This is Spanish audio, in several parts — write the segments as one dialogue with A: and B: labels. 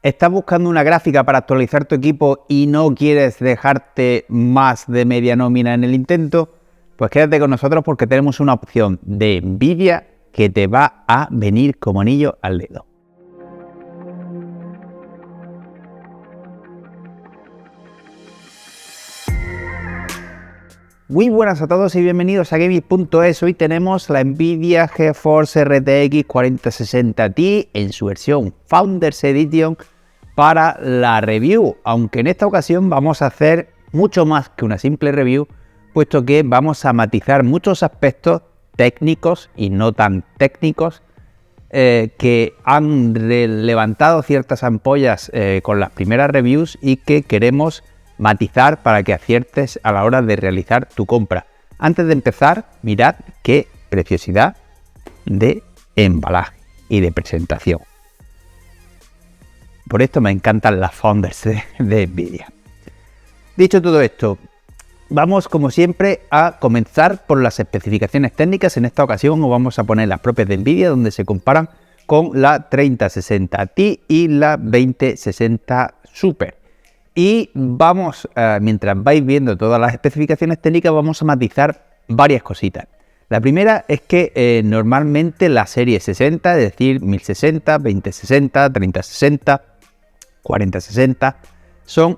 A: ¿Estás buscando una gráfica para actualizar tu equipo y no quieres dejarte más de media nómina en el intento? Pues quédate con nosotros porque tenemos una opción de Nvidia que te va a venir como anillo al dedo. Muy buenas a todos y bienvenidos a Gaming.es. Hoy tenemos la Nvidia GeForce RTX 4060 Ti en su versión Founders Edition para la review, aunque en esta ocasión vamos a hacer mucho más que una simple review, puesto que vamos a matizar muchos aspectos técnicos y no tan técnicos que han levantado ciertas ampollas con las primeras reviews y que queremos matizar para que aciertes a la hora de realizar tu compra. Antes de empezar, mirad qué preciosidad de embalaje y de presentación. Por esto me encantan las Founders de Nvidia. Dicho todo esto, vamos como siempre a comenzar por las especificaciones técnicas. En esta ocasión os vamos a poner las propias de Nvidia, donde se comparan con la 3060 Ti y la 2060 Super. Y vamos, mientras vais viendo todas las especificaciones técnicas, vamos a matizar varias cositas. La primera es que normalmente la serie 60, es decir, 1060, 2060, 3060, 4060,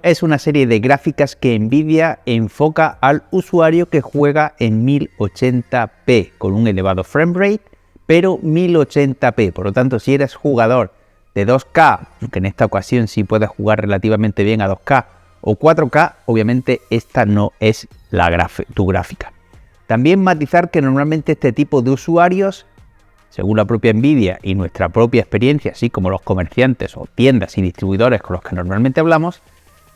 A: es una serie de gráficas que Nvidia enfoca al usuario que juega en 1080p, con un elevado frame rate, pero 1080p. Por lo tanto, si eres jugador de 2K, aunque en esta ocasión sí puedes jugar relativamente bien a 2K o 4K, obviamente esta no es tu gráfica. También matizar que normalmente este tipo de usuarios, según la propia Nvidia y nuestra propia experiencia, así como los comerciantes o tiendas y distribuidores con los que normalmente hablamos,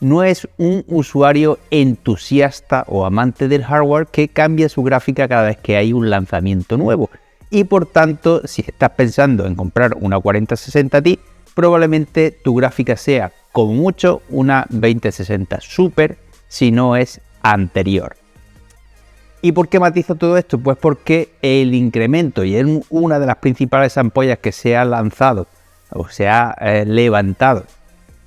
A: no es un usuario entusiasta o amante del hardware que cambia su gráfica cada vez que hay un lanzamiento nuevo. Y por tanto, si estás pensando en comprar una 4060 Ti, probablemente tu gráfica sea como mucho una 2060 Super, si no es anterior. ¿Y por qué matizo todo esto? Pues porque el incremento, y es una de las principales ampollas que se ha lanzado o se ha levantado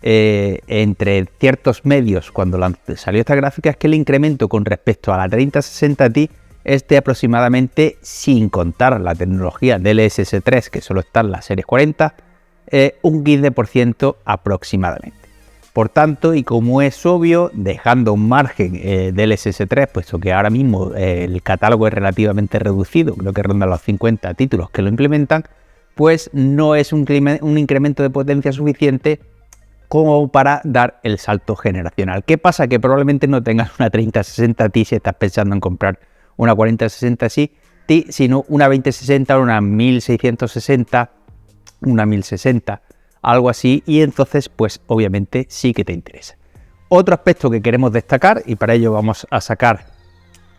A: entre ciertos medios cuando salió esta gráfica, es que el incremento con respecto a la 3060 Ti es de aproximadamente, sin contar la tecnología DLSS 3, que solo está en la serie 40, un 15% aproximadamente. Por tanto, y como es obvio, dejando un margen DLSS 3, puesto que ahora mismo el catálogo es relativamente reducido, creo que ronda los 50 títulos que lo implementan, pues no es un incremento de potencia suficiente como para dar el salto generacional. ¿Qué pasa? Que probablemente no tengas una 3060 Ti si estás pensando en comprar una 4060 Ti, sino una 2060 o una 1660, una 1060, algo así, y entonces pues obviamente sí que te interesa. Otro aspecto que queremos destacar, y para ello vamos a sacar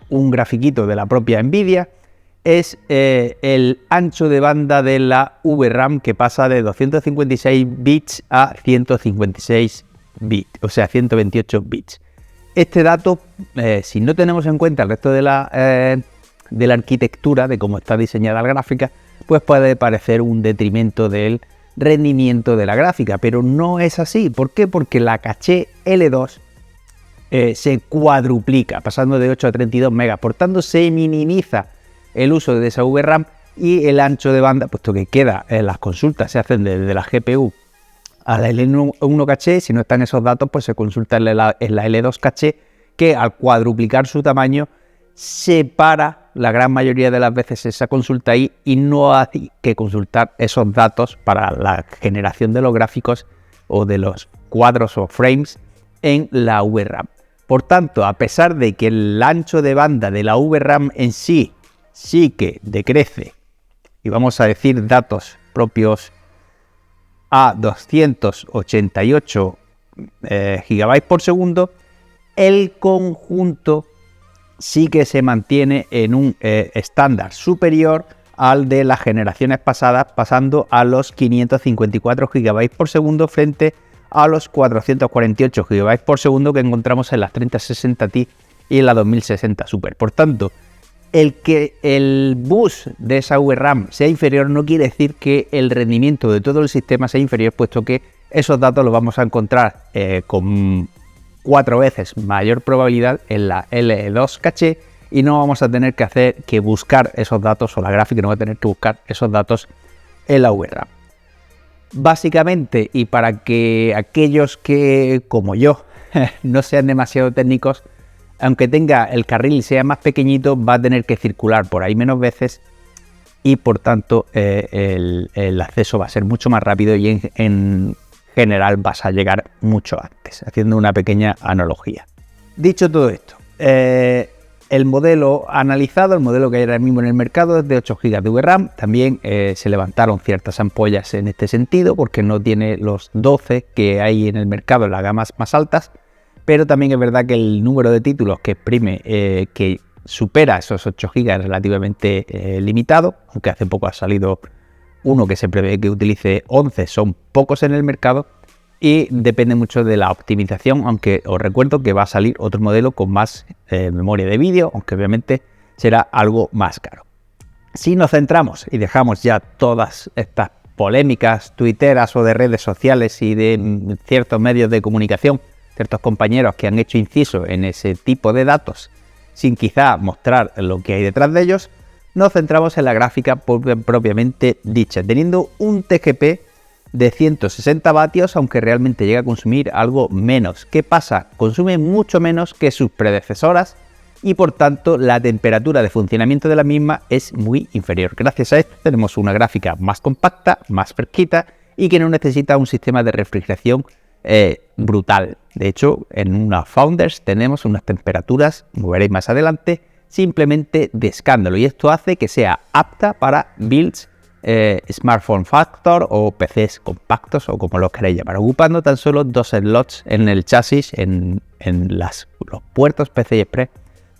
A: un grafiquito de la propia Nvidia, es el ancho de banda de la VRAM, que pasa de 256 bits a 156 bits, o sea 128 bits. Este dato, si no tenemos en cuenta el resto de la arquitectura, de cómo está diseñada la gráfica, pues puede parecer un detrimento del rendimiento de la gráfica, pero no es así. ¿Por qué? Porque la caché L2 se cuadruplica, pasando de 8 a 32 megas, por tanto se minimiza el uso de esa VRAM y el ancho de banda, puesto que queda en las consultas, se hacen desde la GPU a la L1 caché. Si no están esos datos, pues se consulta en la L2 caché, que al cuadruplicar su tamaño separa la gran mayoría de las veces esa consulta ahí y no hay que consultar esos datos para la generación de los gráficos o de los cuadros o frames en la VRAM. Por tanto, a pesar de que el ancho de banda de la VRAM en sí que decrece, y vamos a decir datos propios, a 288 GB por segundo, el conjunto sí que se mantiene en un estándar superior al de las generaciones pasadas, pasando a los 554 GB por segundo frente a los 448 GB por segundo que encontramos en las 3060 Ti y en la 2060 Super. Por tanto, el que el bus de esa VRAM sea inferior no quiere decir que el rendimiento de todo el sistema sea inferior, puesto que esos datos los vamos a encontrar con 4 veces mayor probabilidad en la L2 caché y no vamos a tener que buscar esos datos, o la gráfica no va a tener que buscar esos datos en la VRAM. Básicamente, y para que aquellos que, como yo, no sean demasiado técnicos, aunque tenga el carril sea más pequeñito, va a tener que circular por ahí menos veces y por tanto el acceso va a ser mucho más rápido y en general vas a llegar mucho antes, haciendo una pequeña analogía. Dicho todo esto, el modelo analizado, el modelo que hay ahora mismo en el mercado es de 8 GB de VRAM. También se levantaron ciertas ampollas en este sentido porque no tiene los 12 que hay en el mercado en las gamas más altas, pero también es verdad que el número de títulos que exprime, que supera esos 8 GB es relativamente limitado, aunque hace poco ha salido uno que se prevé que utilice 11, son pocos en el mercado y depende mucho de la optimización, aunque os recuerdo que va a salir otro modelo con más memoria de vídeo, aunque obviamente será algo más caro. Si nos centramos y dejamos ya todas estas polémicas tuiteras o de redes sociales y de ciertos medios de comunicación, ciertos compañeros que han hecho inciso en ese tipo de datos sin quizá mostrar lo que hay detrás de ellos, nos centramos en la gráfica propiamente dicha, teniendo un TGP de 160 vatios, aunque realmente llega a consumir algo menos. ¿Qué pasa? Consume mucho menos que sus predecesoras y por tanto la temperatura de funcionamiento de la misma es muy inferior. Gracias a esto tenemos una gráfica más compacta, más fresquita y que no necesita un sistema de refrigeración brutal. De hecho, en una Founders tenemos unas temperaturas, como veréis más adelante, simplemente de escándalo, y esto hace que sea apta para builds smartphone factor o PCs compactos o como los queréis llamar, ocupando tan solo 2 slots en el chasis, en los puertos PCI Express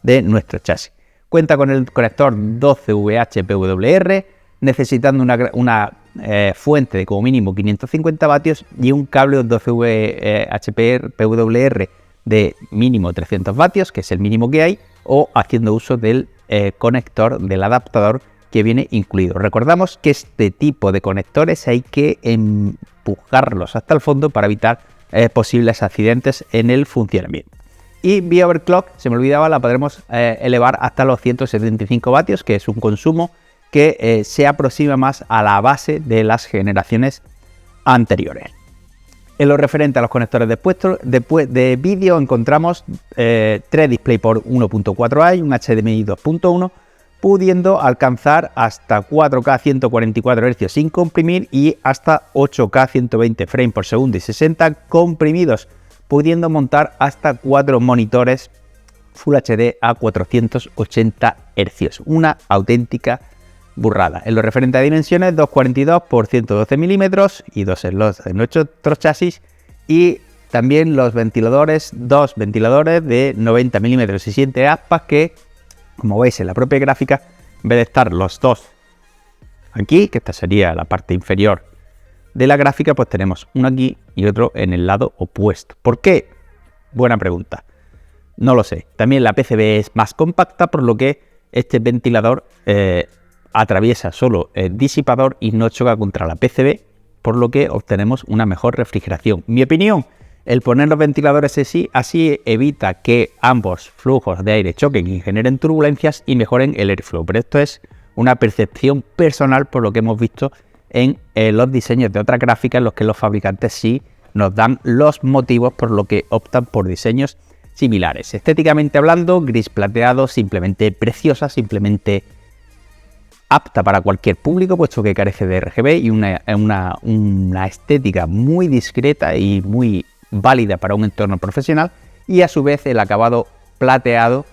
A: de nuestro chasis. Cuenta con el conector 12VH PWR, necesitando una fuente de como mínimo 550 vatios y un cable 12VH PWR de mínimo 300 vatios, que es el mínimo que hay, o haciendo uso del conector del adaptador que viene incluido. Recordamos que este tipo de conectores hay que empujarlos hasta el fondo para evitar posibles accidentes en el funcionamiento. Y vía overclock, se me olvidaba, la podremos elevar hasta los 175 vatios, que es un consumo que se aproxima más a la base de las generaciones anteriores. En lo referente a los conectores de vídeo encontramos 3 DisplayPort 1.4a y un HDMI 2.1, pudiendo alcanzar hasta 4K 144 Hz sin comprimir y hasta 8K 120 frames por segundo y 60 comprimidos, pudiendo montar hasta 4 monitores Full HD a 480 Hz. Una auténtica burrada. En lo referente a dimensiones, 242 por 112 milímetros y 2 slots de nuestro chasis, y también los ventiladores, 2 ventiladores de 90 milímetros y 7 aspas que, como veis en la propia gráfica, en vez de estar los dos aquí, que esta sería la parte inferior de la gráfica, pues tenemos uno aquí y otro en el lado opuesto. ¿Por qué? Buena pregunta. No lo sé. También la PCB es más compacta, por lo que este ventilador atraviesa solo el disipador y no choca contra la PCB, por lo que obtenemos una mejor refrigeración. Mi opinión, el poner los ventiladores así evita que ambos flujos de aire choquen y generen turbulencias y mejoren el airflow. Pero esto es una percepción personal por lo que hemos visto en los diseños de otras gráficas, en los que los fabricantes sí nos dan los motivos por lo que optan por diseños similares. Estéticamente hablando, gris plateado, simplemente preciosa, simplemente apta para cualquier público, puesto que carece de RGB y una estética muy discreta y muy válida para un entorno profesional, y a su vez el acabado plateado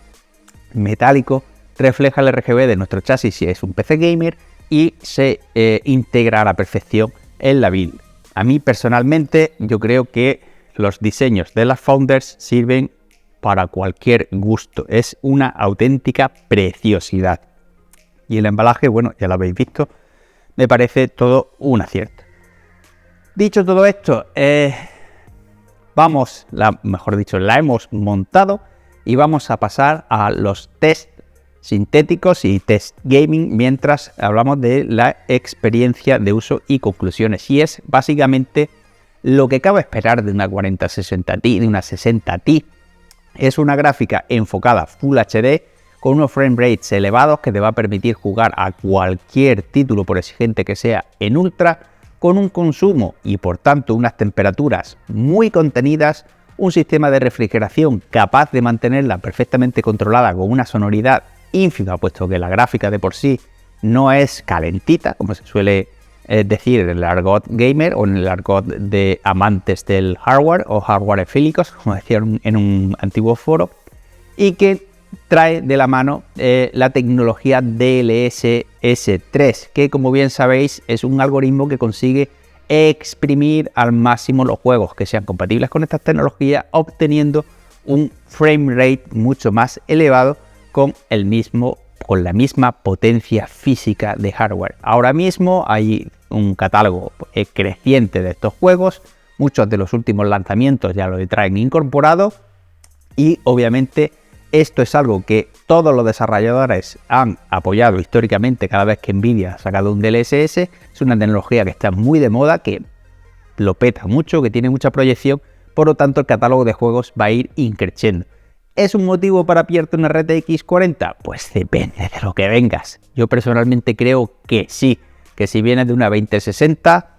A: metálico refleja el RGB de nuestro chasis si es un PC gamer y se integra a la perfección en la build. A mí personalmente yo creo que los diseños de las Founders sirven para cualquier gusto, es una auténtica preciosidad. Y el embalaje, bueno, ya lo habéis visto, me parece todo un acierto. Dicho todo esto, la hemos montado y vamos a pasar a los test sintéticos y test gaming mientras hablamos de la experiencia de uso y conclusiones. Y es básicamente lo que cabe esperar de una 4060 Ti, de una 60 Ti. Es una gráfica enfocada Full HD con unos frame rates elevados que te va a permitir jugar a cualquier título, por exigente que sea, en ultra, con un consumo y por tanto unas temperaturas muy contenidas, un sistema de refrigeración capaz de mantenerla perfectamente controlada con una sonoridad ínfima, puesto que la gráfica de por sí no es calentita, como se suele decir en el argot gamer o en el argot de amantes del hardware o hardware efílicos, como decían en un antiguo foro, y que trae de la mano la tecnología DLSS 3, que como bien sabéis es un algoritmo que consigue exprimir al máximo los juegos que sean compatibles con estas tecnologías, obteniendo un frame rate mucho más elevado con la misma potencia física de hardware. Ahora mismo hay un catálogo creciente de estos juegos, muchos de los últimos lanzamientos ya lo traen incorporado y obviamente esto es algo que todos los desarrolladores han apoyado históricamente cada vez que Nvidia ha sacado un DLSS. Es una tecnología que está muy de moda, que lo peta mucho, que tiene mucha proyección, por lo tanto el catálogo de juegos va a ir increciendo. ¿Es un motivo para pillarte una RTX 40? Pues depende de lo que vengas. Yo personalmente creo que sí, que si vienes de una 2060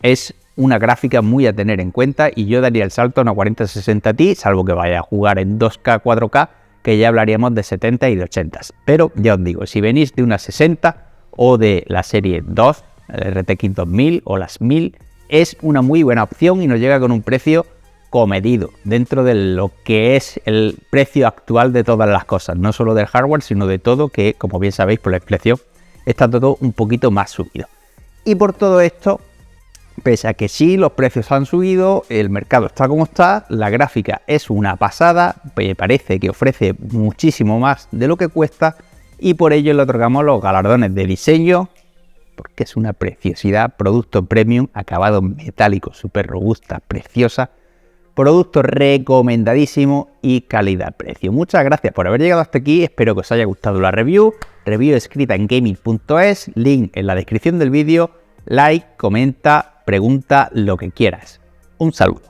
A: es una gráfica muy a tener en cuenta y yo daría el salto a una 4060 Ti, salvo que vaya a jugar en 2K, 4K, que ya hablaríamos de 70 y de 80. Pero ya os digo, si venís de una 60 o de la serie 2, el RTX 2000 o las 1000, es una muy buena opción y nos llega con un precio comedido dentro de lo que es el precio actual de todas las cosas, no solo del hardware, sino de todo, que como bien sabéis por la expresión, está todo un poquito más subido. Y por todo esto, pese a que sí, los precios han subido, el mercado está como está, la gráfica es una pasada, me parece que ofrece muchísimo más de lo que cuesta y por ello le otorgamos los galardones de diseño, porque es una preciosidad, producto premium, acabado metálico, súper robusta, preciosa, producto recomendadísimo y calidad-precio. Muchas gracias por haber llegado hasta aquí, espero que os haya gustado la review escrita en gaming.es, link en la descripción del vídeo, like, comenta, pregunta, lo que quieras. Un saludo.